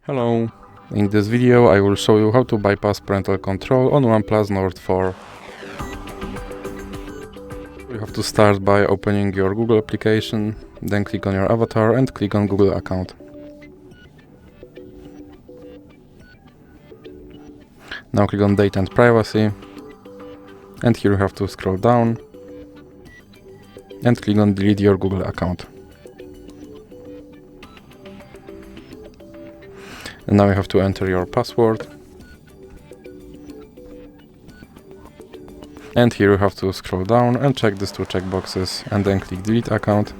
Hello, in this video I will show you how to bypass parental control on OnePlus Nord 4. You have to start by opening your Google application, then click on your avatar and click on Google account. Now click on Data and Privacy, and here you have to scroll down and click on Delete your Google account. And now you have to enter your password. And here you have to scroll down and check these two checkboxes and then click Delete account.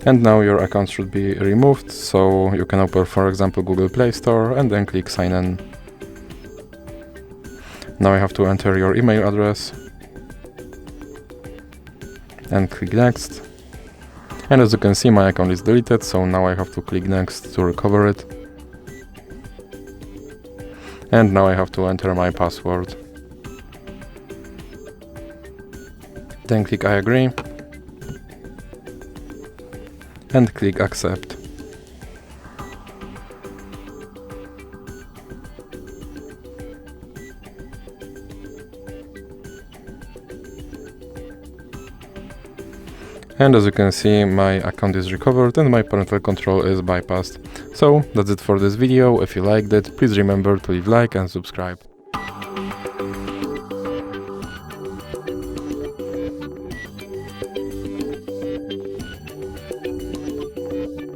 And now your account should be removed, so you can open, for example, Google Play Store and then click Sign in. Now you have to enter your email address and click Next. And as you can see, my account is deleted, so now I have to click Next to recover it. And now I have to enter my password. Then click I agree. And click Accept. And as you can see, my account is recovered and my parental control is bypassed. So that's it for this video. If you liked it, please remember to leave a like and subscribe.